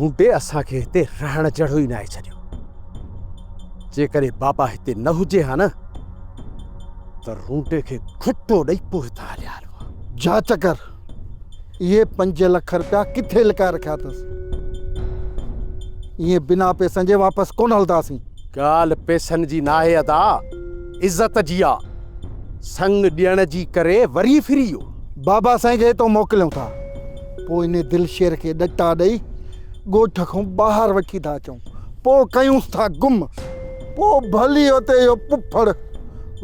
रूंडे असा के हिते रहण जड़ो ही नाहे छड़ियो। जे करे बाबा हिते न हुजे हा न त रूंडे के घुट्टो ॾेई पोइ हितां हलिया हलो। जांच कर ये 5 लाख रुपया किथे लिकाए रखिया अथसि। ये बिना पैसनि जे वापसि कोन हलंदासीं। ॻाल्हि पैसनि जी नाहे अदा, इज़त जी आ। संग ॾियण जी करे वरी फिरी वियो। बाबा साईं खे तो मोकिलियूं था, पोइ इन दिलशेर खे ॾटा ॾेई ॻोठ खां ॿाहिरि वठी था अचूं, पोइ कयूंसि था गुम। पोइ भली हुते इहो पुफड़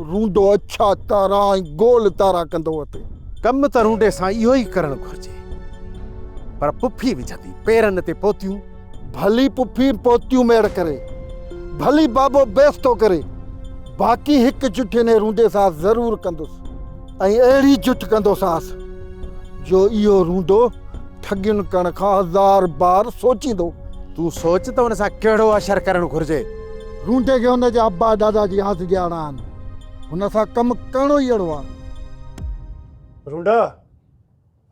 रूंडो अछा तारा ऐं गोल तारा कंदो हुते। कम त रूंडे सां इहो ई करणु घुरिजे, पर पुफी विझंदी पेरनि ते पोतियूं। भली पुफी पोतियूं मेड़ करे, भली बाबो बेस्तो करे, बाक़ी हिकु जुठे ने रूंडे सां ज़रूरु कंदुसि ऐं अहिड़ी जुठ कंदोसांसि जो इहो रूंडो ठगियुनि करण खां 1000 बार सोचींदो। तूं सोच त हुन सां कहिड़ो असर करणु घुरिजे। रूंडे खे हुन जा अब्बा दादा जी हथ ॼाणा आहिनि, हुन सां कमु करिणो ई अहिड़ो आहे। रूंडा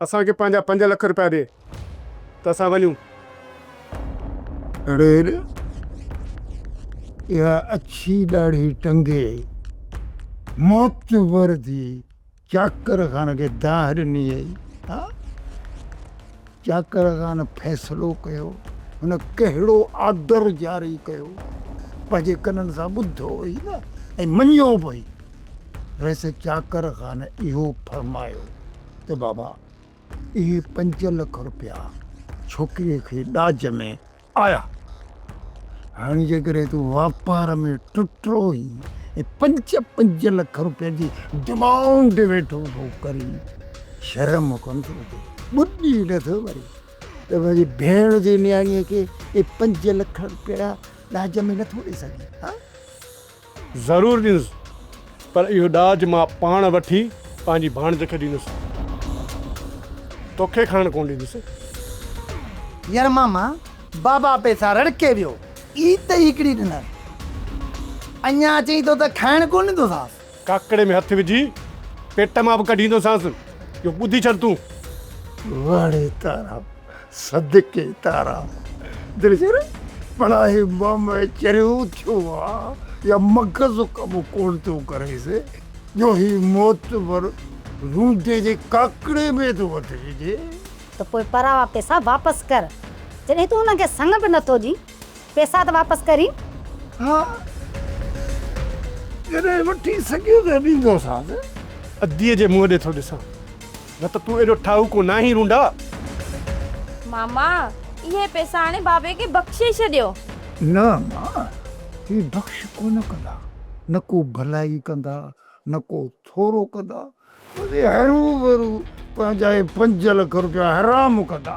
असांखे पंहिंजा 5 लाख रुपया ॾे त असां वञूं। अड़े इहा अच्छी ॾाढी टंगे मौत वर्दी चाकर खान खे दाह ॾिनी हुई। हा चाकर खान फ़ैसिलो कयो, हुन कहिड़ो आदर जारी कयो, पंहिंजे कननि सां ॿुधो हुई न ऐं मञियो पई। वैसे चाकर खान इहो फरमायो त बाबा इहे 5 लाख रुपया छोकिरीअ खे ॾाज में आया। हाणे जेकॾहिं तूं वापार में टुटरो ई ऐं 5 लाख रुपयनि जी डिमांड वेठो थो करी, शर्म कोन थो अचे, ॿुधी नथो वरी त मुंहिंजी भेण जी न्याणीअ खे इहे 5 लाख रुपया ॾाज में नथो ॾेई सघे। हा ज़रूरु ॾींदुसि, पर इहो ॾाज मां पाण वठी पंहिंजी भाणज खे ॾींदुसि, तोखे खणणु कोन ॾींदुसि। यार मामा बाबा पैसा रड़के वियो, ई त हिकिड़ी ॾिनर अञा चई तो त खाइण कोन ॾींदोसांसि। काकड़े में हथ विझी पेट मां बि कढींदोसांसि, इहो ॿुधी छॾ तूं। वाड़े तारा सदके तारा दिलशेर पढ़ाई बम चरियो थियो आहे या मग़ज़ कमु कोन थो करेसि जो ही मोतबर रूंडे जे काकड़े में थो वठिजे। तो पोइ परावा पैसा वापसि कर। जॾहिं तूं हुनखे संग बि नथो ॾी, पैसा त वापसि करी। हा जॾहिं वठी सघियो त ॾींदोसांसि। अधीअ जे मुंहं ॾे थो ॾिसां, न त तूं एॾो ठाहूको न आहीं रूंडा। मामा इहे पैसा हाणे बाबे खे बख़्शे छॾियो। न मां ही बख़्श कोन कंदा, न को भलाई कंदा, न को थोरो कंदा, हरू भरू पंहिंजा 5 लाख रुपया हराम कंदा,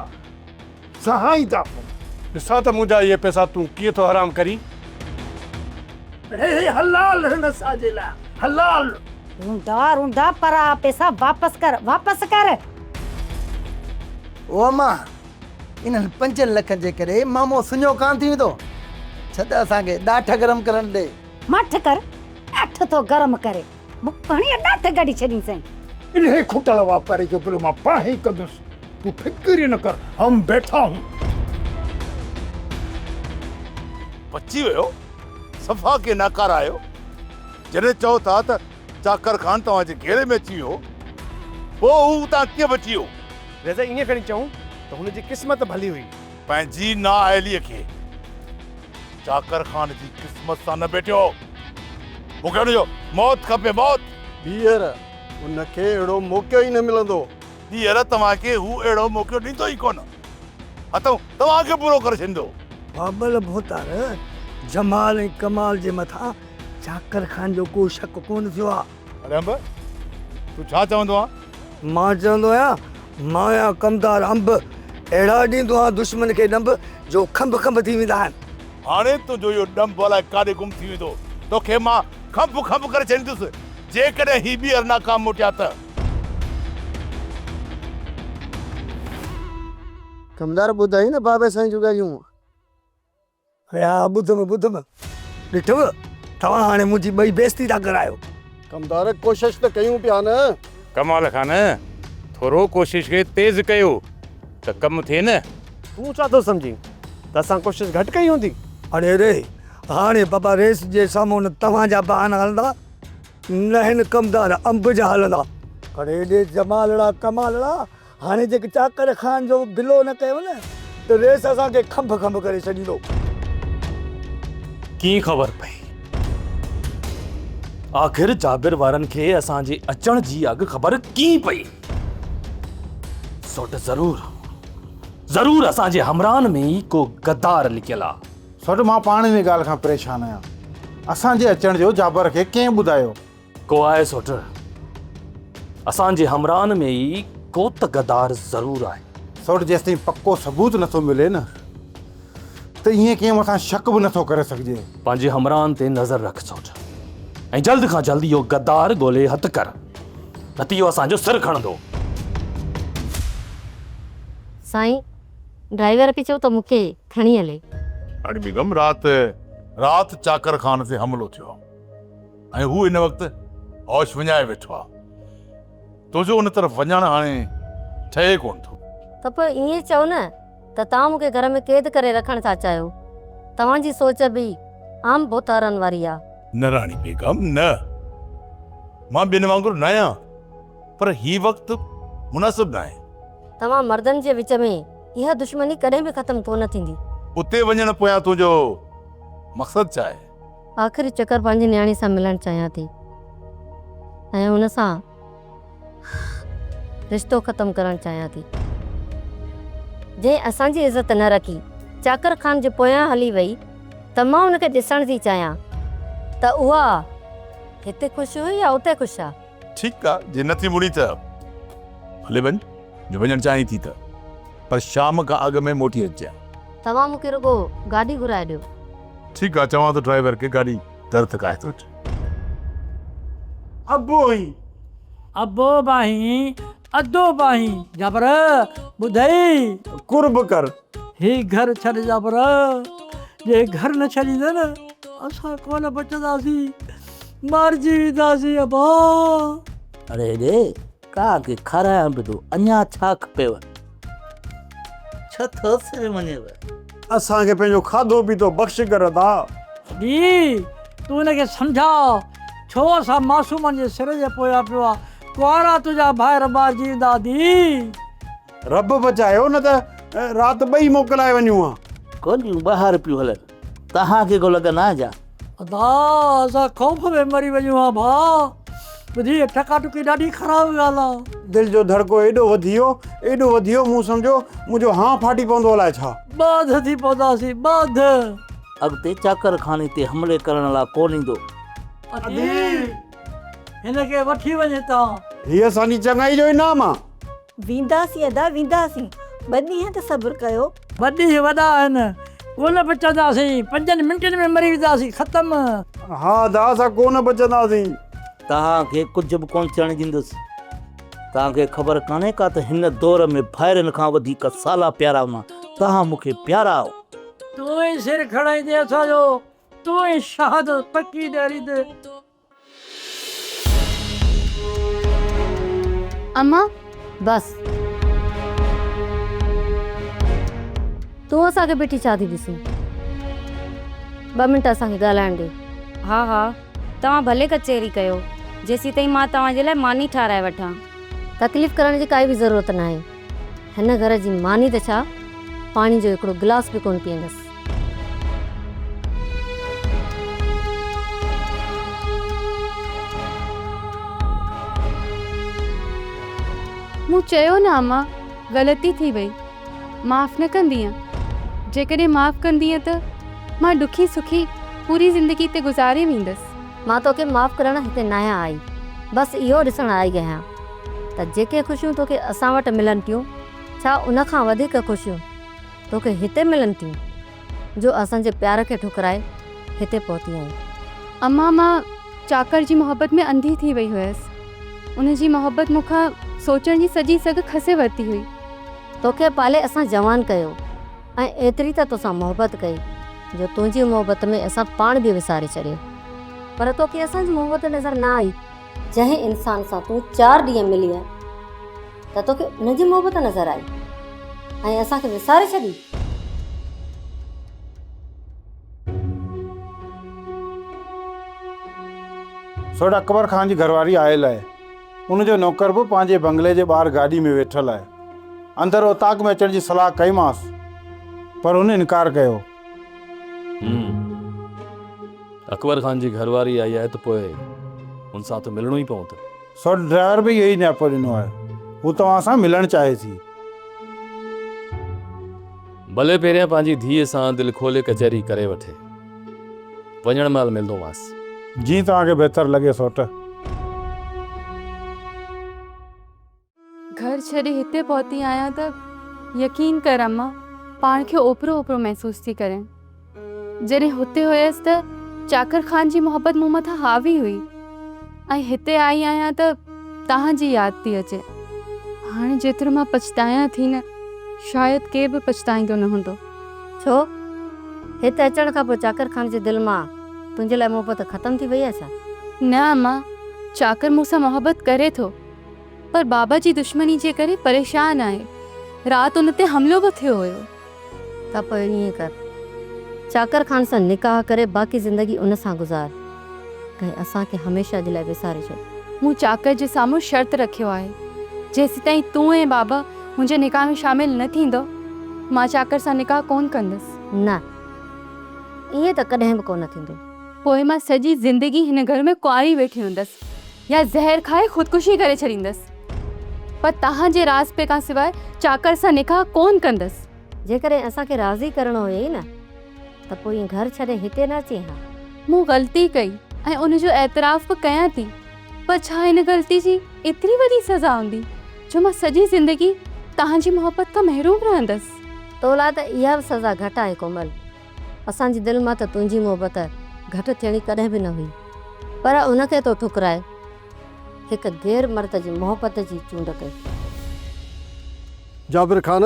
सहायता। ॾिसां त मुंहिंजा इहे पैसा तूं कीअं थो हराम करी। हलाल हिन साजे लाइ हलाल। रूंडा रूंडा परावा पैसा वापसि कर, वापसि कर। ओ मां इन्हनि 5 लखनि जे करे मामो सुञो कान थी वेंदो। छॾ असांखे ॾाठ गरम करण ॾे। मठ कर, अठ तो गरम करे मुखणी ॾाठ गड़ी छॾींसि। इन्हे खुटल वापारी जो बिल मां पाण ई कंदुसि, तूं फिक्र ई न कर, हम बैठा हूं। बची वियो, सफ़ा के नाकार आयो। जॾहिं चओ था त चाकर खान तव्हांजे घेरे में अची वियो, पोइ हू तव्हां कीअं बची वियो? वैसे ईअं खणी चऊं त हुनजी क़िस्मत भली हुई। पंहिंजी नाअहलीअ खे चाकर खान जी क़िस्मत सां न बेठियो। मूंखे हुनजो मौत खपे, मौत। हींअर उनखे अहिड़ो मौक़ो ई न मिलंदो। हींअर तव्हांखे हू अहिड़ो मौक़ो ॾींदो ई कोन, हथऊं तव्हांखे पूरो करे छॾींदो। बाबल भोतार जमाल ऐं कमाल जे मथां चाकर खान जो को शक कोन थियो आहे। अरे अंब तूं छा चवंदो आहे? मां चवंदो आहियां माया कमदार अंब अहिड़ा ॾींदो आहे दुश्मन खे ॾंब जो खंभ खंभ थी वेंदा आहिनि। हाणे तुंहिंजो इहो ॾंब अलाए काॾे गुम थी वेंदो, तोखे मां खंभ खंभ करे छॾींदुसि जेकॾहिं ही ॿीहर नाकाम मोटिया त। कमदार ॿुधाई न बाबे साईं जूं ॻाल्हियूं। या ॿुधम ॾिठव तव्हां हाणे मुंहिंजी ॿई बेइज़ती था करायो। कमदार कोशिश त कयूं पिया न। कमाल खान थोरो कोशिश खे तेज़ कयो त कमु थिए न। तूं छा थो सम्झी? त असां कोशिशि घटि कई हूंदी। अरे रे हाणे बाबा रेस जे साम्हूं न तव्हांजा बहाना हलंदा न हिन कमदार अंब जा हलंदा। अरे ॾे जमालड़ा कमालड़ा, हाणे जेके चाकर खान जो बिलो न कयो न त रेस असांखे खंभ खंभ करे छॾींदो। कीअं ख़बर पई? आख़िर जाबिर वारनि खे असांजे अचण जी अॻु ख़बर कीअं पई? सोट ज़रूर असांजे हमरान में ई को गद्दार लिकियल आहे। सोट मां पाण इन ॻाल्हि खां परेशान आहियां। असांजे अचण जो जाबर खे कंहिं ॿुधायो? को आहे सोट, असांजे हमरान में ई को त गद्दार ज़रूर आहे। सोट जेसिताईं पक्को सबूत नथो मिले न त ईअं कंहिं मथां शक बि नथो करे सघिजे। पंहिंजे हमरान ते नज़र रख सोट, ऐं जल्द खां जल्द इहो गद्दार ॻोल्हे हथु कर, न त इहो असांजो सिर खणंदो। साईं ड्राइवर खे चओ त मूंखे खणी हले। अरे बेगम रात चाकर खान ते हमलो थियो ऐं हू इन वक़्तु होश विञाए वेठो आहे। तुंहिंजो उन तरफ़ वञणु हाणे ठहे कोन थो। त पोइ ईअं चओ न त तव्हां मूंखे घर में क़ैद करे रखणु था चाहियो। तव्हांजी सोच बि आम बोतारनि वारी आहे। न राणी बेगम न, मां ॿियनि वांगुरु न आहियां, पर ही वक़्तु मुनासिब न आहे। तव्हां मर्दनि जे विच में इहा दुश्मनी कॾहिं बि ख़तमु कोन थींदी। उते वञण पोयां तुंहिंजो मक़सदु छा आहे? आख़िरी चकर पंहिंजी न्याणी सां मिलणु चाहियां थी ऐं हुन सां रिश्तो ख़तमु करणु चाहियां थी। जंहिं असांजी इज़त न रखी चाकर खान जे पोयां हली वई त मां हुनखे ॾिसण थी चाहियां त उहा हिते ख़ुशि हुई या उते ख़ुशि आहे। ठीकु आहे, जे नथी मुड़ी त हले वञ, जो वञणु चाहीं थी त, पर शाम खां अॻु में मोटी अचिजांइ। तव्हां मूंखे रुगो गाॾी घुराए ॾियो। ठीकु आहे, चवां त ड्राइवर खे गाॾी दर तकाए थो अचे। अबो बाही अदो बाही जाबर ॿुधई कुर्ब कर। ही घर छॾ जाबर, जे घर न छॾींदे न असां कोन बचंदासीं, मरजी वेंदासीं अबा। अरे रे का के खारायां बि थो, अञा छा खपेव? छा थोसे वञेव? असांखे पंहिंजो खाधो पीतो बख़्श कर था। दी तूं हुनखे सम्झा, छो असां मासूमनि जे सिर जे पोयां पियो आहे। कुआरा तुंहिंजा भाइर मारिजी वेंदा दी। रब बचायो, न त राति ॿई मोकिलाए वञूं हा। गोलियूं ॿाहिरि पियूं हलनि, तव्हांखे को लॻन आहे छा? अदा असां ख़ौफ़ में मरी वञूं हा भाउ। ॿुधी टका टुकी ॾाढी ख़राबु ॻाल्हि आहे। दिलि जो धड़को एॾो वधियो मूं सम्झो मुंहिंजो हां फाटी पवंदो अलाए छा। बाध थी पवंदासीं, बाध। अॻिते चाकर खाने ते हमले करण लाइ कोन ईंदो। हिनखे वठी वञे था। हीअ असांजी चङाई जो इनाम आहे। वेंदासीं अदा वेंदासीं, ॿ ॾींहं त सब्र कयो। ॿ ॾींहं वॾा आहिनि, कोन बचंदासीं, 5 मिंटनि में मरी वेंदासीं, ख़तमु। हा दा असां कोन बचंदासीं। तव्हांखे कुझु बि कोन थियणु ॾींदुसि। तव्हांखे ख़बर कान्हे का त हिन दौर में भाइरनि खां वधीक साला प्यारा हूंदा। तव्हां मूंखे प्यारा हो। तूं ई सिर खणाईंदे असांजो, तूं ई शहादत पकी ॾियारींदे। अम्मा बस तूं असांखे बीठी छा थी ॾिसी? 2 मिंट असांखे ॻाल्हाइण ॾे। हा हा, तव्हां भले कचहरी कयो, जेसीं ताईं मां तव्हांजे लाइ मानी ठाराए वठां। तकलीफ़ करण जी काई बि ज़रूरत न आहे। हिन घर जी मानी त छा, पाणी जो हिकिड़ो गिलास बि कोन पीअंदसि। मूं चयो न अम्मा, ग़लती थी वई, माफ़ु न कंदीअ। जेकॾहिं माफ़ु कंदीअ त मां ॾुखी सुखी पूरी ज़िंदगी हिते गुज़ारे वेंदसि। मां तोखे माफ़ु करणु हिते न आई, बसि इहो ॾिसणु आई आहियां त जेके ख़ुशियूं तोखे असां वटि मिलनि थियूं, छा उन खां वधीक ख़ुशियूं तोखे हिते मिलनि थियूं, जो असांजे प्यार खे ठुकराए हिते पहुती आई। अम्मा मां चाकर जी मोहबत में अंधी थी वई हुयसि। उन जी मोहबत मूंखां सोचण जी सॼी सघ खसे वरिती हुई। तोखे पाले असां जवान कयो ऐं एतिरी त तोसां मोहबत कई जो तुंहिंजी मोहबत में असां पाण बि विसारे छॾियो। पर तोखे असांजी मोहबत नज़र न आई। जंहिं इंसान सां तूं 4 ॾींहं मिली आहे त तोखे उनजी मोहबत नज़र आई ऐं असांखे विसारे छॾी। सोड अकबर खान जी घरवारी आयल आहे। उनजो नौकर बि पंहिंजे बंगले जे ॿाहिरि गाॾी में वेठल आहे। अंदरि उताक में अचण जी सलाह कईमांसि, पर हुन इनकार कयो। अकबर खान जी घरवारी आई आहे त पोइ हुन सां त मिलणो ई पवंदो। सो ड्राइवर बि इहो ई न्यापो ॾिनो आहे, हू तव्हां सां मिलणु चाहे थी। भले पहिरियां पंहिंजी धीअ सां दिलि खोले कचहरी करे वठे, वञण महिल मिलंदोमांसि। जीअं तव्हांखे बहितर लॻे सोट। घर छॾे हिते पहुती आहियां त यकीन कर अम्मा, पाण खे ओपरो ओपरो महसूस थी करें। जॾहिं हुते हुयसि त चाकर खान जी मोहब्बत मूं मथां हावी हुई, ऐं हिते आई आहियां त तव्हांजी यादि थी अचे। हाणे जेतिरो मां पछतायां थी न, शायदि केर बि पछताईंदो न हूंदो। छो हिते अचण खां पोइ चाकर खान जे दिलि मां तुंहिंजे लाइ मोहबत ख़तम थी वई आहे छा? न अम्मा, चाकर मूंसां मोहब्बत करे थो, पर बाबा जी दुश्मनी जे करे परेशान आहे। राति उन ते हमिलो बि थियो हुयो। त पोइ ईअं कर, चाकर खान सां निकाह करे बाक़ी ज़िंदगी उन सां गुज़ार, कहीं असांखे हमेशह जे लाइ विसारे छॾ। मूं चाकर जे साम्हूं शर्त रखियो आहे, जेसि ताईं तूं ऐं बाबा मुंहिंजे निकाह में शामिल न थींदो, मां चाकर सां निकाह कोन कंदसि। न, ईअं त कॾहिं बि कोन थींदो। पोइ मां सॼी ज़िंदगी हिन घर में कुआरी वेठी हूंदसि, या ज़हर खाए ख़ुदकुशी करे छॾींदसि, पर तव्हांजे राज़ पे खां सवाइ चाकर सां निकाह कोन कंदसि। जेकॾहिं असांखे राज़ी करणो हुयई न, त पोइ ईअं घर छॾे हिते न अचे हा। मूं ग़लती कई ऐं उनजो एतराफ़ बि कयां थी, पर छा हिन ग़लती जी एतिरी वॾी सज़ा हूंदी जो मां सॼी ज़िंदगी तव्हांजी मोहब्बत खां महरूम रहंदसि? तो लाइ त इहा बि सज़ा घटि आहे कोमल। असांजी दिलि मां त तुंहिंजी मोहबत घटि थियणी कॾहिं बि न हुई, पर उनखे तो ठुकराए हिकु गैर मर्द जी मोहबत जी चूंड कई। जाबिर खान,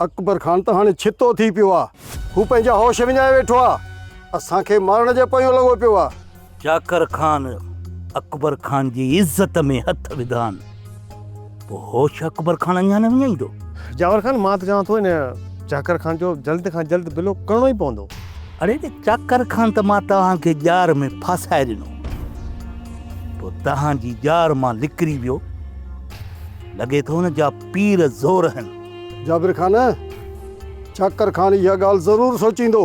अकबर खान त हाणे छितो थी पियो आहे। हू पंहिंजा होश विञाए वेठो आहे, असांखे मारण जे पोयों लॻो पियो आहे। चाकर खान अकबर खान जी इज़त में हथ विधान, पोइ होश अकबर खान अञा न विञाईंदो। जाबिर खान, मां त चवां थो इन चाकर खान जो जल्द खां जल्द बिलो करणो ई पवंदो। अरे चाकर खान त मां तव्हांखे जार में फासाए ॾिनो, पोइ तव्हांजी जार मां निकिरी वियो। लॻे थो न जा पीर ज़ोर आहिनि। जाबिर खान, चाकर खान इहा ॻाल्हि ज़रूरु सोचींदो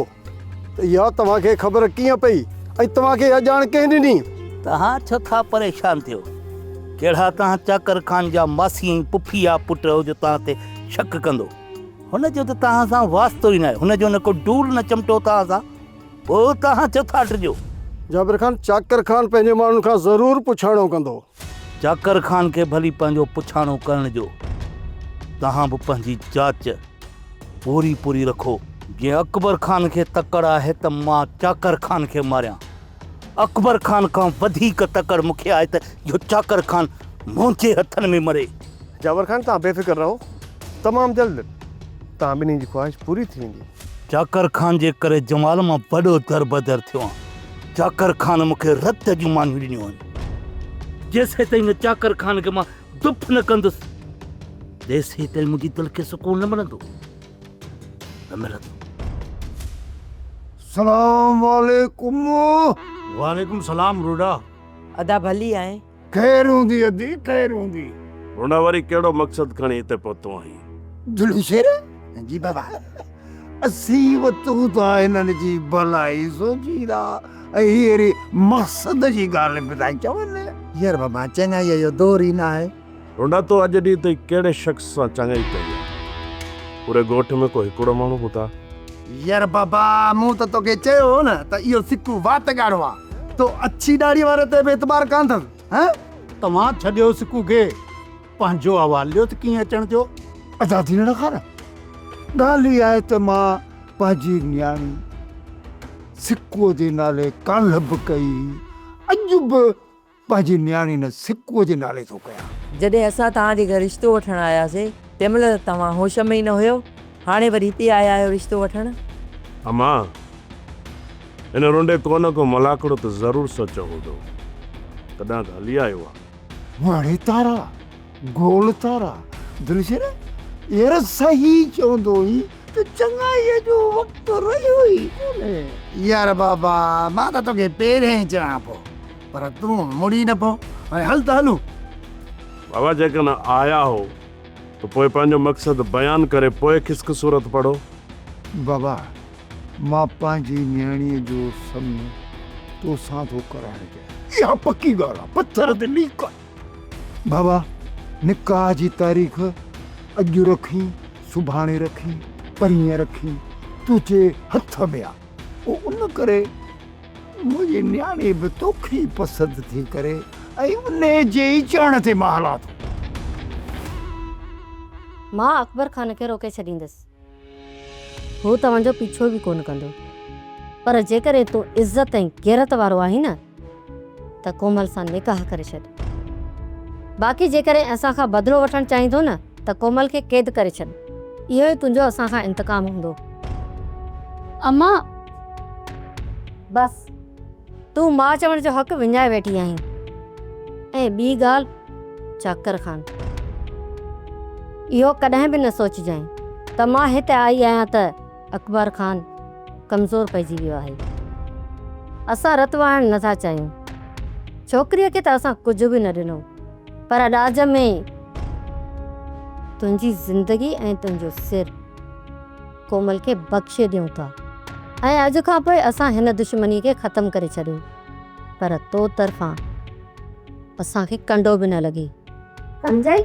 त इहा तव्हांखे ख़बर कीअं पई ऐं तव्हांखे इहा ॼाण कंहिं ॾिनी? तव्हां छो था परेशान थियो? कहिड़ा तव्हां चाकर खान जा मासी ऐं पुफिया पुट जो तव्हां ते शक कंदो? हुनजो त तव्हां सां वास्तो ई न आहे, हुनजो न को डूर न चिमटो तव्हां सां, पोइ तव्हां छो था टिजो? जाबिर खान, चाकर खान पंहिंजे माण्हुनि खां ज़रूरु पुछाणो कंदो। चाकर खान खे भली पंहिंजो पुछाणो करण जो तव्हां बि पंहिंजी जांच पूरी पूरी रखो। जीअं अकबर खान खे तकड़ आहे त मां चाकर खान खे मारियां, अकबर खान खां वधीक तकड़ मूंखे आहे त इहो चाकर खान मुंहिंजे हथनि में मरे। जाबिर खान, तव्हां बेफ़िक्र रहो, तमामु जल्द तव्हां ॿिन्ही जी ख़्वाहिश पूरी थी वेंदी। चाकर खान जे करे जमाल मां वॾो दरबदर थियो आहे। चाकर खान मूंखे रत जूं मानियूं ॾिनियूं आहिनि। जेसि ताईं न चाकर खान खे मां दुफ न कंदुसि, तेसि ताईं मुंहिंजी दिलि खे सुकून न मिलंदो, न मिलंदो। सलाम वालेकुम। वालेकुम सलाम रूडा। अदा भली आहे? खैर हूंदी अदी, खैर हूंदी। रूडा वरी कहिड़ो मक़सदु खणी हिते पहुतो आहीं? दुलशेर जी बाबा, असीं वतूं त हिननि जी भलाई सोचींदा ऐं हीअरी मक़सद जी ॻाल्हि बि था चवनि। यार बाबा, चङाईअ जो दौर ई न आहे। रूडा, तो अॼु ॾींहुं ताईं कहिड़े शख़्स सां चङाई कई आहे? पूरे ॻोठ में को हिकिड़ो माण्हू बि था? यार बाबा, मूं त तोखे चयो न त इहो सिक्कू वात ॻाढ़ो आहे, तो अछी ॾाढ़ी वारे ते बि एतबार कान अथसि। तव्हां छॾियो सिकू खे, पंहिंजो हवाले ॾियो त कीअं अचण जो। आज़ादी न रखा न। ॻाल्हि इहा आहे त मां पंहिंजी न्याणी सिक्कूअ जे नाले काल्ह बि कई, अॼु बि पंहिंजी न्याणी न सिक्कूअ जे नाले थो कयां। जॾहिं असां तव्हांजे घर रिश्तो वठण आयासीं तंहिं महिल तव्हां होश में ई न हुयो, हाणे वरी हिते आया आहियो रिश्तो वठण। अम्मा, हिन रुंडे को न को मलाकड़ो त ज़रूरु सोचियो हूंदो, तॾहिं त हली आयो आहे। वणे तारा गोल तारा। दिलशेर यार सही चवंदो हुई त चङाईअ जो वक़्तु रहियो ई कोन्हे। यार बाबा, मां त तोखे पहिरियों ई चवां पियो पर तूं मुड़ी न पो हाणे हल त हलूं। बाबा जेकॾहिं आया हो त पोइ पंहिंजो मक़सदु बयानु करे पोइ खिसक सूरत पढ़ो। बाबा मां पंहिंजी न्याणीअ जो सम तोसां थो कराइण चाहियां। इहा पकी ॻाल्हि आहे, पथर ते लीक आहे। बाबा निकाह जी तारीख़ अॼु रखी, सुभाणे रखी, परीहं रखी, तुंहिंजे हथ में आहे। उन करे मुंहिंजी न्याणी बि तोखे ई पसंदि थी करे ऐं उन जे ई चवण ते मां हलां थो। मां अकबर ख़ान खे रोके छॾींदसि, हू तव्हांजो पीछो बि कोन कंदो। पर जेकॾहिं तूं इज़त ऐं गैरत वारो आहीं न त कोमल सां निकाह करे छॾ। बाक़ी जेकॾहिं असां खां बदिलो वठणु चाहींदो न त कोमल खे क़ैद करे छॾ। इहो ई तुंहिंजो असां खां इंतकाम हूंदो। अम्मा बस तूं मां चवण जो हक़ विञाए वेठी आहीं। ऐं ॿी ॻाल्हि, चाकर ख़ान, इहो कॾहिं बि न सोचिजांइ त मां हिते आई आहियां त अकबर ख़ान कमज़ोर पइजी वियो आहे। असां रत वाहण नथा चाहियूं। छोकिरीअ खे त असां कुझु बि न ॾिनो, पर ॾाज में तुंहिंजी ज़िंदगी ऐं तुंहिंजो सिर कोमल खे बख़्शे ॾियूं था। ऐं अॼु खां पोइ असां हिन दुश्मनी खे ख़तमु करे छॾियूं। पर तो तरफ़ां असांखे कंडो बि न लॻे, सम्झाई?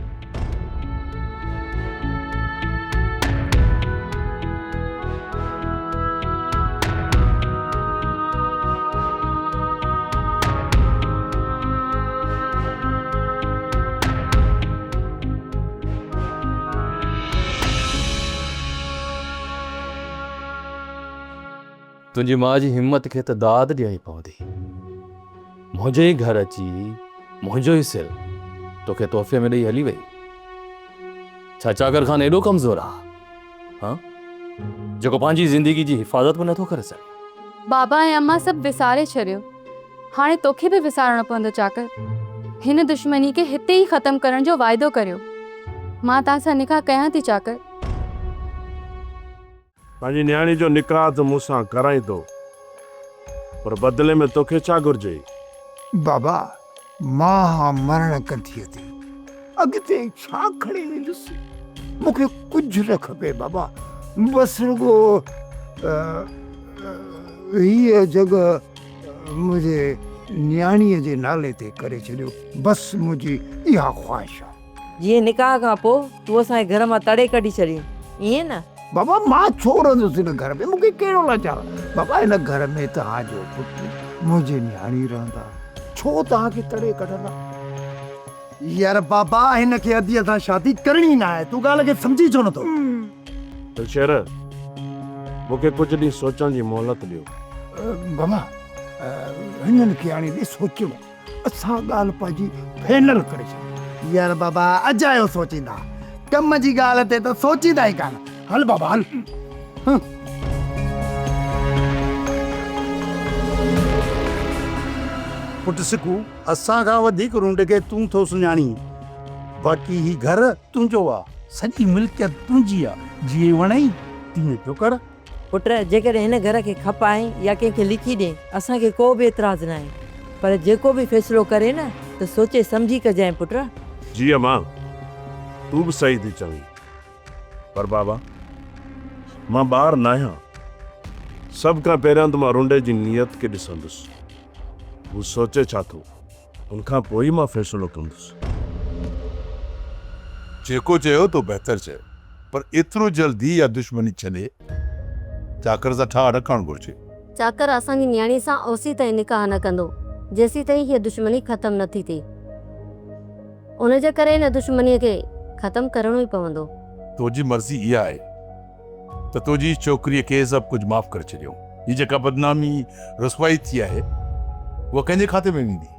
तुंहिंजी माउ जी हिम्मत खे त दाद ॾियणी पवंदी। मुंहिंजे ई घर अची मुंहिंजो ई सिर तोखे तोहफ़े में ॾेई हली वई। छा चाकर ख़ान एॾो कमज़ोर आहे हाँ जेको पंहिंजी ज़िंदगी जी हिफ़ाज़त बि नथो करे सघे? बाबा ऐं अम्मा सभु विसारे छॾियो, हाणे तोखे बि विसारणो पवंदो चाकर। हिन दुश्मनी खे हिते ई ख़तमु करण जो वाइदो करियो। मां तव्हां सां निकाह कयां थी चाकर। पंहिंजी न्याणी जो निकाह त मूंसां कराई थो, पर बदिले में तोखे छा घुर्जे? बाबा मां मरण कंथीअ थी, अॻिते छा खणी वेंदुसि? मूंखे कुझु न खपे बाबा, बसि रुगो हीअ जॻह मुंहिंजे न्याणीअ जे नाले ते करे छॾियो। बसि मुंहिंजी इहा ख़्वाहिश आहे। जीअं निकाह खां पोइ तूं असांजे घर मां तड़े कढी छॾी, ईअं न? बाबा मां छो रहंदुसि हिन घर में? मूंखे कहिड़ो लाचार? बाबा हिन घर में तव्हांजो पुटु मुंहिंजी न्याणी रहंदा, छो तव्हांखे तड़े कढंदा? यार बाबा हिन खे अदीअ सां शादी करणी न आहे। तूं ॻाल्हि खे सम्झी छो नथो? दिलशेर, मूंखे कुझु ॾींहुं सोचण जी मोहलत ॾियो। बाबा हिननि खे हाणे ॾे सोचियो, असां ॻाल्हि पंहिंजी फाइनल करे छॾी। यार बाबा अजायो सोचींदा, कम जी ॻाल्हि ते त सोचींदा ई कान। हल बाबा हल। पुट सिकू, असां खां वधीक रुंड खे तूं थो सुञाणी। बाक़ी ही घर तुंहिंजो आहे, सॼी मिल्कियत तुंहिंजी आहे। जीअं वणई तीअं पियो कर। पुट जेकॾहिं हिन घर खे खप आहे या कंहिंखे लिखी ॾे, असांखे को बि एतिराज़ न आहे। पर जेको बि फ़ैसिलो करे न त सोचे सम्झी कजांइ पुट। जी अम्मा, तूं बि सही थी चवीं, पर बाबा मां ॿार न आहियां। सभ खां पहिरियां त मां रुंडे जी नियत खे ॾिसंदुसि, हू सोचे छा थो, उनखां पोइ मां फ़ैसिलो कंदुसि। जेको चयो तो बहितर चयो, पर एतिरो जल्दी या दुश्मनी छॾे चाकर सां ठाह रखणु घुरिजे। चाकर असांजी न्याणी सां ओसी ताईं निकाह न कंदो जेसी ताईं हीअ दुश्मनी ख़तमु न थी थिए। उन जे करे हिन दुश्मनीअ खे ख़तमु करणो ई पवंदो। तुंहिंजी मर्ज़ी इहा आहे त तुंहिंजी छोकिरीअ खे सभु कुझु माफ़ करे छॾियो। हीअ जेका बदनामी रसवाई थी आहे उहा कंहिंजे खाते में वेंदी?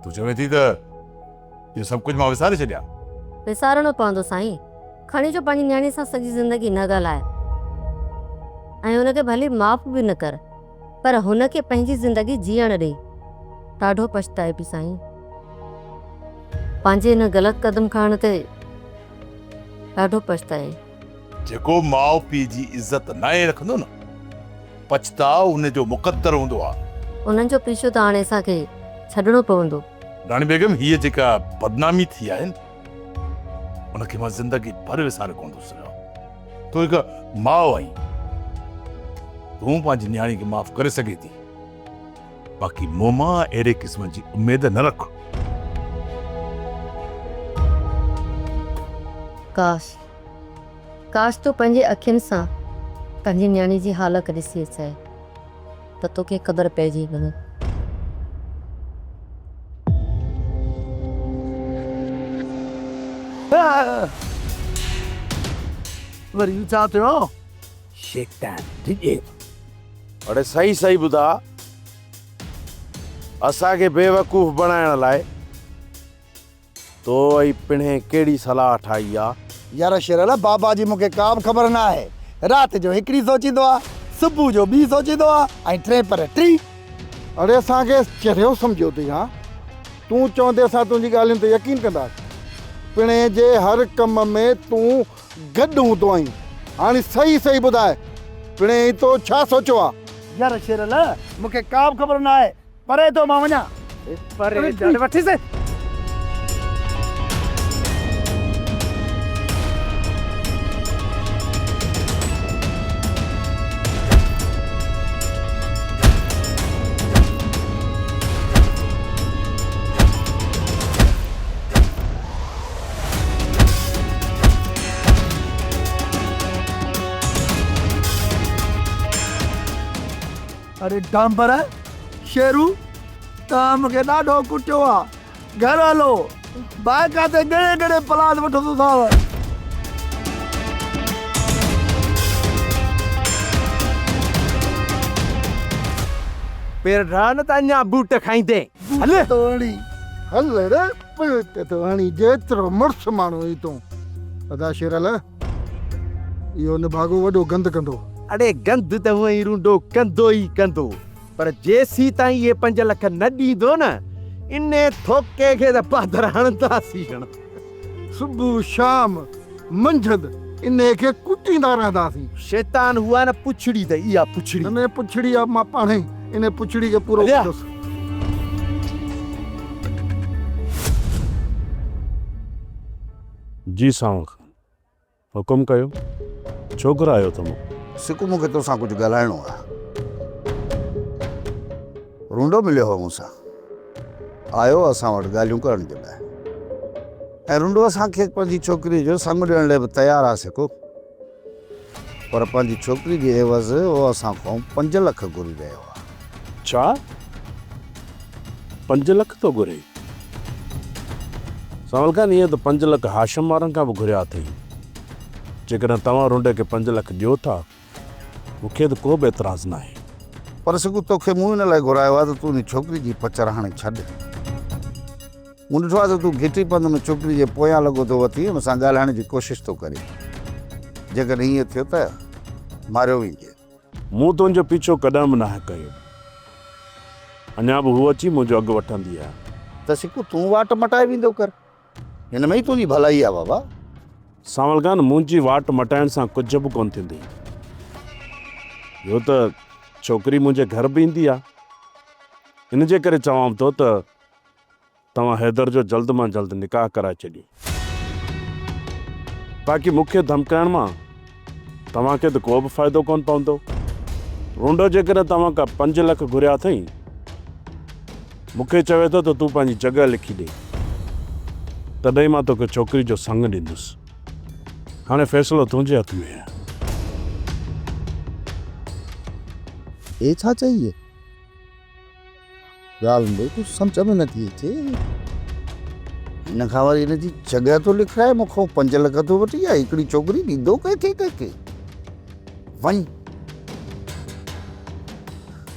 तूं चवे थी त इहो सभु कुझु मां विसारे छॾियां? विसारणो पवंदो साईं। खणी जो पंहिंजी न्याणी सां सॼी ज़िंदगी न ॻाल्हाए ऐं हुनखे भली माफ़ बि न कर, पर हुनखे पंहिंजी ज़िंदगी जीअण ॾे। ॾाढो पछताए पई साईं, पंहिंजे हिन ग़लति क़दम खणण ते ॾाढो पछताए। जेको माउ पीउ जी इज़त नाहे रखंदो न, पछताव हुन जो मुक़द्दर हूंदो आहे। उन्हनि जो पीछो त हाणे असांखे छॾिणो पवंदो। रानी बेगम हीअ जेका बदनामी थी आहे उनखे मां ज़िंदगी भर विसारे कोन्हसि रहियो। तूं हिकु माउ आहीं, तूं पंहिंजी न्याणी खे माफ़ करे सघे थी, बाक़ी मूं मां अहिड़े क़िस्म जी उमेद न रख। काश तो पंहिंजे अखियुनि सां पंहिंजी न्याणी जी हालत ॾिसी अचे त तोखे क़दर पइजी वञे। What are you talking about? Shake that, did you? अरे सही सही ॿुधा, असांखे बेवकूफ़ बणाइण लाइ तो ऐं पिणे कहिड़ी सलाह ठाही आहे। यार शेरला बाबा जी मूंखे का बि ख़बर न आहे। राति जो हिकिड़ी सोचींदो आहे, सुबुह जो ॿी सोचींदो आहे ऐं टे पर टी। अरे असांखे चरियो सम्झो थी। हाँ, तूं चवंदे असां तुंहिंजी ॻाल्हियुनि ते यकीन कंदासीं। पिणे जे हर कम में तूं गॾु हूंदो आहीं। हाणे सही सही ॿुधाए, पिणे तो छा सोचियो आहे? यार शेरला मूंखे का बि ख़बर न आहे। परे तो मां वञा। परे जड़ वठी से। अरे डांबर शेरू तव्हां मूंखे ॾाढो कुटियो आहे। घर हलो, बाइका ते घणे घणे प्लान वठो थो साव। पेर ढान त अञा बूट खाईंदे। हल तोड़ी हल रे पेट तो हाणी जेतिरो मुड़ुस माण्हू ई तूं। अदा शेरल इहो निभागो वॾो गंद कंदो। अड़े गंद त हूअं ई रूंडो कंदो ई कंदो, पर जेसी ताईं ये 5 लख न ॾींदो न, इने थोके खे त पादर हणंदासीं। सुबुह शाम मंझंदि इने खे कुटींदा रहंदासीं। शैतान हुआ न पुछड़ी त इहा पुछड़ी। न पुछड़ी आहे, मां पाणे इन पुछड़ी खे पूरो कंदुसि। जी सावण खान, हुकुम कयो। छोकिरा आयो तमो सिकू मूंखे तोसां कुझु ॻाल्हाइणो आहे। रूंडो मिलियो हो मूंसां, आयो असां वटि ॻाल्हियूं करण जे लाइ। ऐं रूंडो असांखे पंहिंजी छोकिरी जो संग ॾियण लाइ बि तयारु आहे सिकू, पर पंहिंजी छोकिरी जी एवज़ उहो असां खां 5 लख घुरी रहियो आहे। छा 5 लख तो घुरे? सावल खान, ईअं त 5 लख हाशम वारनि खां बि घुरिया अथई। जेकॾहिं तव्हां रूंडे खे 5 लख ॾियो था, मूंखे त को बि एतिराज़ न आहे। पर सिकू तोखे मूं हिन लाइ घुरायो आहे त तूं उन छोकिरी जी पचर हाणे छॾ। मूं ॾिठो आहे त तूं घिटी पंध उन छोकिरी जे पोयां लॻो थो वठी हुन सां ॻाल्हाइण जी कोशिशि थो करे। जेकॾहिं हीअं थियो त मारियो वेंदे। मूं तुंहिंजो पीछो कॾहिं बि न कयो, अञा बि हू अची मुंहिंजो अघु वठंदी आहे। त सिकू तूं वाट मटाए वेंदो कर, हिन में ई तुंहिंजी भलाई आहे बाबा। सावल खान, मुंहिंजी वाट मटाइण सां कुझु बि कोन थींदी। इहो त छोकिरी मुंहिंजे घर बि ईंदी आहे। इन जे करे चवां थो त तव्हां हैदर जो जल्द मां जल्द निकाह कराए छॾियो। बाक़ी मूंखे धमकाइण मां तव्हांखे त को बि फ़ाइदो कोन पवंदो। रूंडो जेकॾहिं तव्हां खां 5 लख घुरिया अथई, मूंखे चवे थो त तूं पंहिंजी जॻह लिखी ॾे, तॾहिं मां तोखे छोकिरी जो संग ॾींदुसि। हाणे फ़ैसिलो तुंहिंजे हथ में आहे। ये छा चाहिए? ॻाल्हि बिल्कुलु सम्झ में नथी अचे। हिन खां वरी हिन जी जॻह थो लिखाए, मूंखां 5 लख थो वठी आहे। हिकिड़ी छोकिरी ॾींदो कंहिंखे? वञ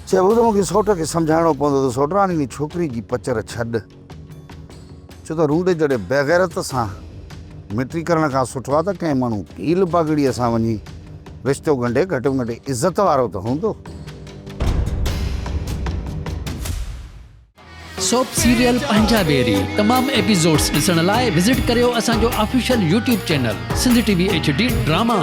चइबो त मूंखे सौट खे सम्झाइणो पवंदो त सौटराणी छोकिरी जी पचर छॾ। छो त रूंडे जॾहिं बेग़ैरत सां मिट्री करण खां सुठो आहे त कंहिं माण्हू कील पगड़ीअ सां वञी रिश्तो ॻंढे, घटि में घटि इज़त वारो त हूंदो। सोप सीरियल पंजाबेरी तमाम एपिसोड्स ॾिसण लाइ विज़िट करियो असांजो official YouTube channel Sindh TV HD drama.